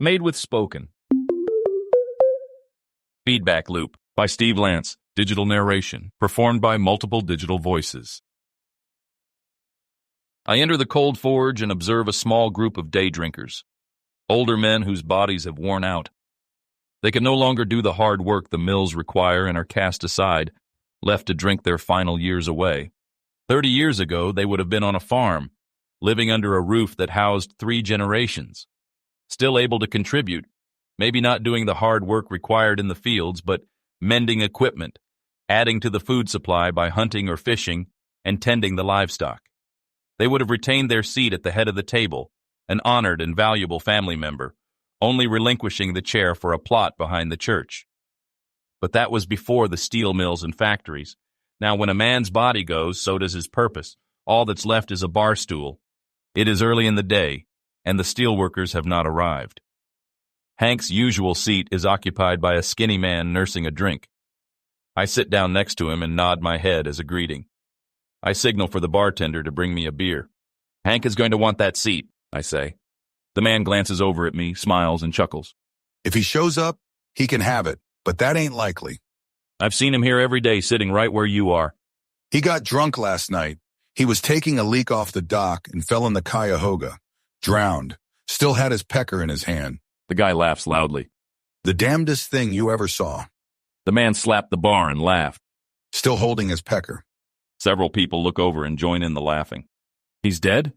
Made with Spoken. Feedback Loop by Steve Lance. Digital narration, performed by multiple digital voices. I enter the cold forge and observe a small group of day drinkers. Older men whose bodies have worn out. They can no longer do the hard work the mills require and are cast aside, left to drink their final years away. 30 years ago, they would have been on a farm, living under a roof that housed 3 generations. Still able to contribute, maybe not doing the hard work required in the fields, but mending equipment, adding to the food supply by hunting or fishing, and tending the livestock. They would have retained their seat at the head of the table, an honored and valuable family member, only relinquishing the chair for a plot behind the church. But that was before the steel mills and factories. Now when a man's body goes, so does his purpose. All that's left is a bar stool. It is early in the day, and the steelworkers have not arrived. Hank's usual seat is occupied by a skinny man nursing a drink. I sit down next to him and nod my head as a greeting. I signal for the bartender to bring me a beer. Hank is going to want that seat, I say. The man glances over at me, smiles, and chuckles. If he shows up, he can have it, but that ain't likely. I've seen him here every day sitting right where you are. He got drunk last night. He was taking a leak off the dock and fell in the Cuyahoga. Drowned. Still had his pecker in his hand. The guy laughs loudly. The damnedest thing you ever saw. The man slapped the bar and laughed. Still holding his pecker. Several people look over and join in the laughing. He's dead?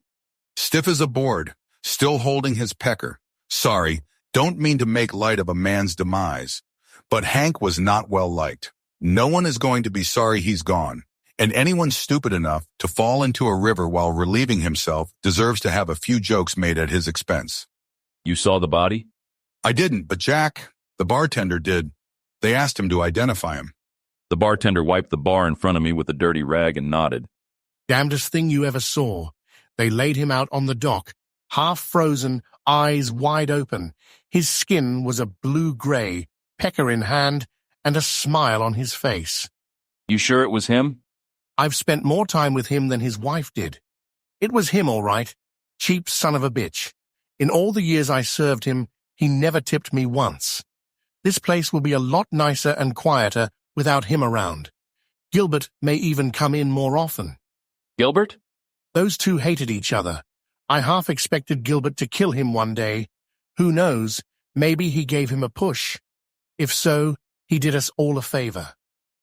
Stiff as a board. Still holding his pecker. Sorry, don't mean to make light of a man's demise. But Hank was not well liked. No one is going to be sorry he's gone. And anyone stupid enough to fall into a river while relieving himself deserves to have a few jokes made at his expense. You saw the body? I didn't, but Jack, the bartender, did. They asked him to identify him. The bartender wiped the bar in front of me with a dirty rag and nodded. Damnedest thing you ever saw. They laid him out on the dock, half frozen, eyes wide open. His skin was a blue-gray, pecker in hand, and a smile on his face. You sure it was him? I've spent more time with him than his wife did. It was him, all right. Cheap son of a bitch. In all the years I served him, he never tipped me once. This place will be a lot nicer and quieter without him around. Gilbert may even come in more often. Gilbert? Those two hated each other. I half expected Gilbert to kill him one day. Who knows, maybe he gave him a push. If so, he did us all a favor.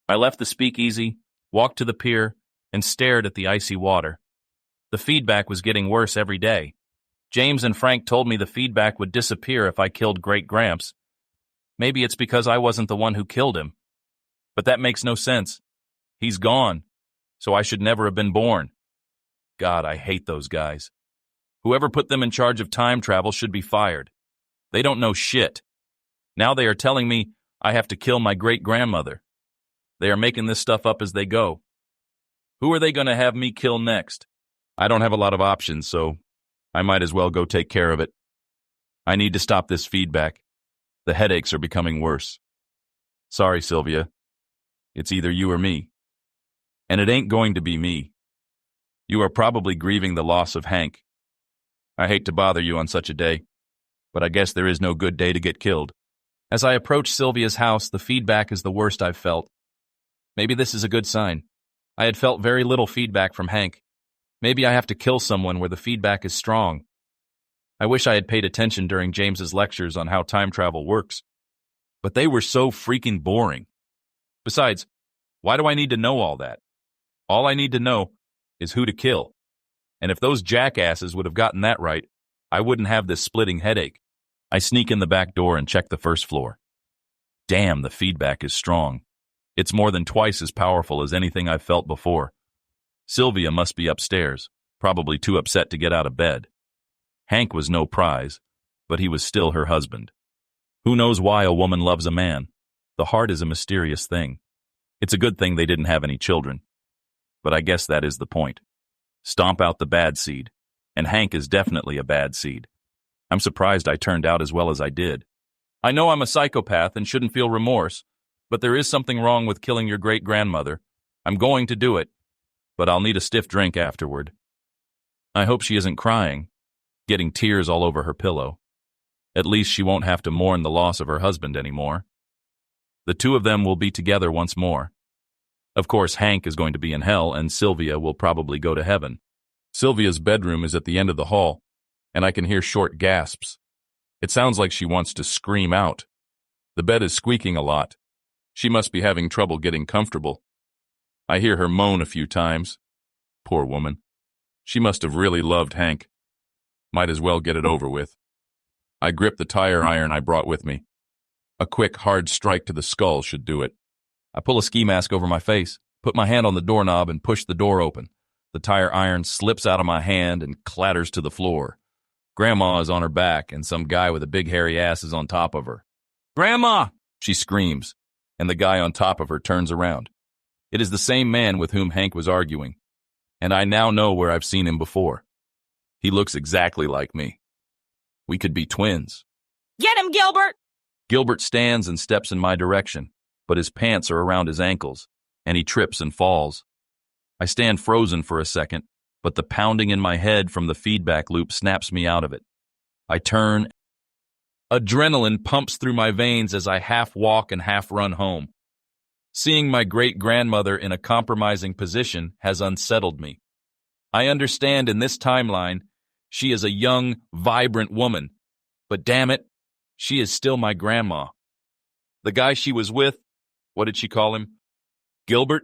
I left the speakeasy, walked to the pier, and stared at the icy water. The feedback was getting worse every day. James and Frank told me the feedback would disappear if I killed Great Gramps. Maybe it's because I wasn't the one who killed him. But that makes no sense. He's gone, so I should never have been born. God, I hate those guys. Whoever put them in charge of time travel should be fired. They don't know shit. Now they are telling me I have to kill my great-grandmother. They are making this stuff up as they go. Who are they going to have me kill next? I don't have a lot of options, so I might as well go take care of it. I need to stop this feedback. The headaches are becoming worse. Sorry, Sylvia. It's either you or me. And it ain't going to be me. You are probably grieving the loss of Hank. I hate to bother you on such a day, but I guess there is no good day to get killed. As I approach Sylvia's house, the feedback is the worst I've felt. Maybe this is a good sign. I had felt very little feedback from Hank. Maybe I have to kill someone where the feedback is strong. I wish I had paid attention during James's lectures on how time travel works. But they were so freaking boring. Besides, why do I need to know all that? All I need to know is who to kill. And if those jackasses would have gotten that right, I wouldn't have this splitting headache. I sneak in the back door and check the first floor. Damn, the feedback is strong. It's more than twice as powerful as anything I've felt before. Sylvia must be upstairs, probably too upset to get out of bed. Hank was no prize, but he was still her husband. Who knows why a woman loves a man? The heart is a mysterious thing. It's a good thing they didn't have any children. But I guess that is the point. Stomp out the bad seed. And Hank is definitely a bad seed. I'm surprised I turned out as well as I did. I know I'm a psychopath and shouldn't feel remorse, but there is something wrong with killing your great-grandmother. I'm going to do it, but I'll need a stiff drink afterward. I hope she isn't crying, getting tears all over her pillow. At least she won't have to mourn the loss of her husband anymore. The two of them will be together once more. Of course, Hank is going to be in hell, and Sylvia will probably go to heaven. Sylvia's bedroom is at the end of the hall, and I can hear short gasps. It sounds like she wants to scream out. The bed is squeaking a lot. She must be having trouble getting comfortable. I hear her moan a few times. Poor woman. She must have really loved Hank. Might as well get it over with. I grip the tire iron I brought with me. A quick, hard strike to the skull should do it. I pull a ski mask over my face, put my hand on the doorknob, and push the door open. The tire iron slips out of my hand and clatters to the floor. Grandma is on her back, and some guy with a big hairy ass is on top of her. "Grandma!" she screams, and the guy on top of her turns around. It is the same man with whom Hank was arguing, and I now know where I've seen him before. He looks exactly like me. We could be twins. "Get him, Gilbert!" Gilbert stands and steps in my direction, but his pants are around his ankles, and he trips and falls. I stand frozen for a second, but the pounding in my head from the feedback loop snaps me out of it. I turn. Adrenaline pumps through my veins as I half walk and half run home. Seeing my great-grandmother in a compromising position has unsettled me. I understand in this timeline, she is a young, vibrant woman, but damn it, she is still my grandma. The guy she was with, what did she call him? Gilbert?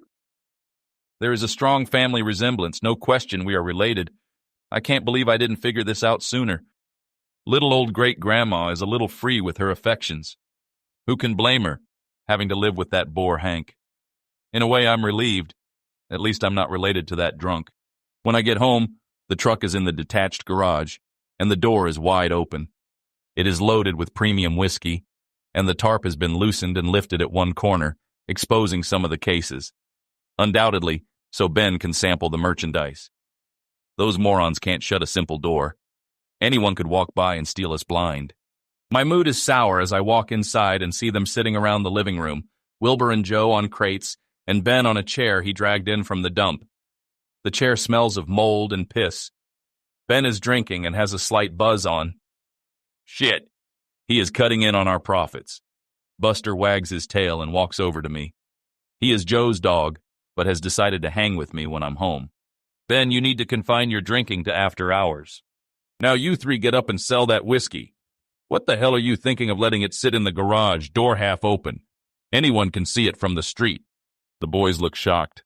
There is a strong family resemblance, no question we are related. I can't believe I didn't figure this out sooner. Little old great-grandma is a little free with her affections. Who can blame her, having to live with that bore Hank? In a way, I'm relieved. At least I'm not related to that drunk. When I get home, the truck is in the detached garage, and the door is wide open. It is loaded with premium whiskey, and the tarp has been loosened and lifted at one corner, exposing some of the cases. Undoubtedly, so Ben can sample the merchandise. Those morons can't shut a simple door. Anyone could walk by and steal us blind. My mood is sour as I walk inside and see them sitting around the living room, Wilbur and Joe on crates, and Ben on a chair he dragged in from the dump. The chair smells of mold and piss. Ben is drinking and has a slight buzz on. Shit, he is cutting in on our profits. Buster wags his tail and walks over to me. He is Joe's dog, but has decided to hang with me when I'm home. Ben, you need to confine your drinking to after hours. Now you three get up and sell that whiskey. What the hell are you thinking of letting it sit in the garage, door half open? Anyone can see it from the street. The boys look shocked.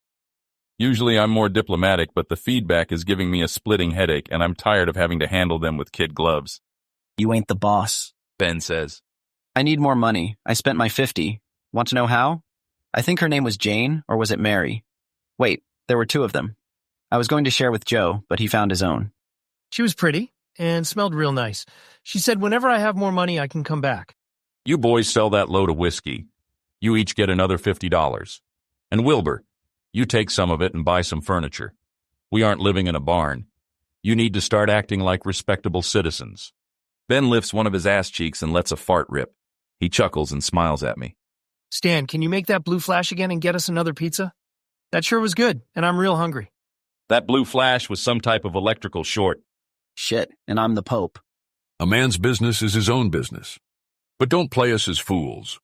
Usually I'm more diplomatic, but the feedback is giving me a splitting headache, and I'm tired of having to handle them with kid gloves. You ain't the boss, Ben says. I need more money. I spent my 50. Want to know how? I think her name was Jane, or was it Mary? Wait, there were two of them. I was going to share with Joe, but he found his own. She was pretty and smelled real nice. She said whenever I have more money, I can come back. You boys sell that load of whiskey. You each get another $50. And Wilbur, you take some of it and buy some furniture. We aren't living in a barn. You need to start acting like respectable citizens. Ben lifts one of his ass cheeks and lets a fart rip. He chuckles and smiles at me. Stan, can you make that blue flash again and get us another pizza? That sure was good, and I'm real hungry. That blue flash was some type of electrical short. Shit, and I'm the Pope. A man's business is his own business. But don't play us as fools.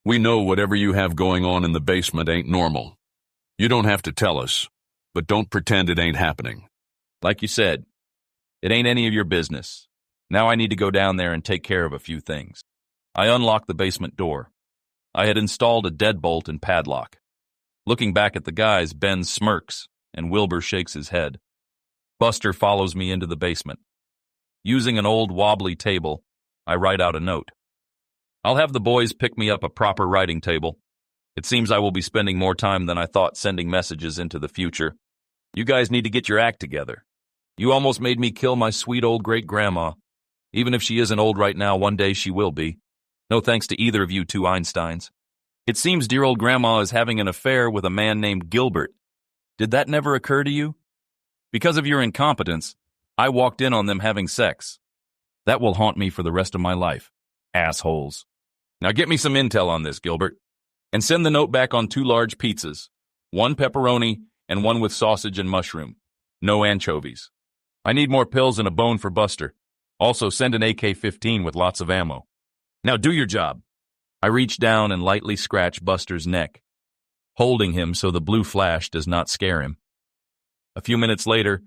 We know whatever you have going on in the basement ain't normal. You don't have to tell us, but don't pretend it ain't happening. Like you said, it ain't any of your business. Now I need to go down there and take care of a few things. I unlock the basement door. I had installed a deadbolt and padlock. Looking back at the guys, Ben smirks, and Wilbur shakes his head. Buster follows me into the basement. Using an old wobbly table, I write out a note. I'll have the boys pick me up a proper writing table. It seems I will be spending more time than I thought sending messages into the future. You guys need to get your act together. You almost made me kill my sweet old great-grandma. Even if she isn't old right now, one day she will be. No thanks to either of you two Einsteins. It seems dear old grandma is having an affair with a man named Gilbert. Did that never occur to you? Because of your incompetence, I walked in on them having sex. That will haunt me for the rest of my life. Assholes. Now get me some intel on this, Gilbert. And send the note back on 2 large pizzas. 1 pepperoni and 1 with sausage and mushroom. No anchovies. I need more pills and a bone for Buster. Also, send an AK-15 with lots of ammo. Now do your job. I reach down and lightly scratch Buster's neck, holding him so the blue flash does not scare him. A few minutes later,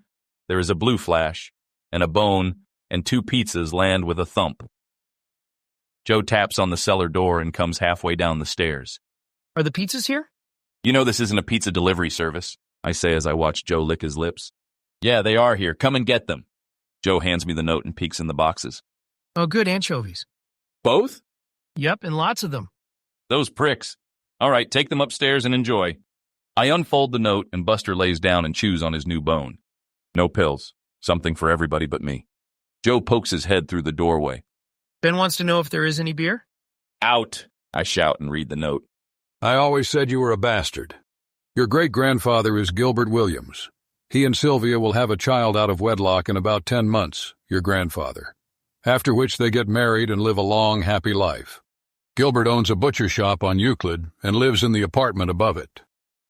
there is a blue flash, and a bone and 2 pizzas land with a thump. Joe taps on the cellar door and comes halfway down the stairs. Are the pizzas here? You know this isn't a pizza delivery service, I say as I watch Joe lick his lips. Yeah, they are here. Come and get them. Joe hands me the note and peeks in the boxes. Oh, good, anchovies. Both? Yep, and lots of them. Those pricks. All right, take them upstairs and enjoy. I unfold the note and Buster lays down and chews on his new bone. No pills. Something for everybody but me. Joe pokes his head through the doorway. Ben wants to know if there is any beer? Out, I shout and read the note. I always said you were a bastard. Your great-grandfather is Gilbert Williams. He and Sylvia will have a child out of wedlock in about 10 months, your grandfather. After which they get married and live a long, happy life. Gilbert owns a butcher shop on Euclid and lives in the apartment above it.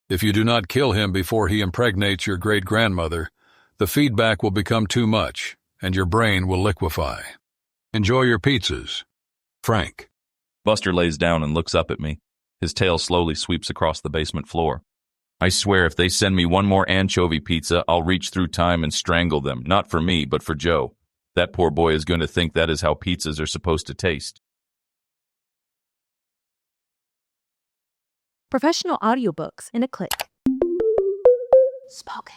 If you do not kill him before he impregnates your great-grandmother, the feedback will become too much, and your brain will liquefy. Enjoy your pizzas. Frank. Buster lays down and looks up at me. His tail slowly sweeps across the basement floor. I swear if they send me one more anchovy pizza, I'll reach through time and strangle them, not for me, but for Joe. That poor boy is going to think that is how pizzas are supposed to taste. Professional audiobooks in a click. Spoken.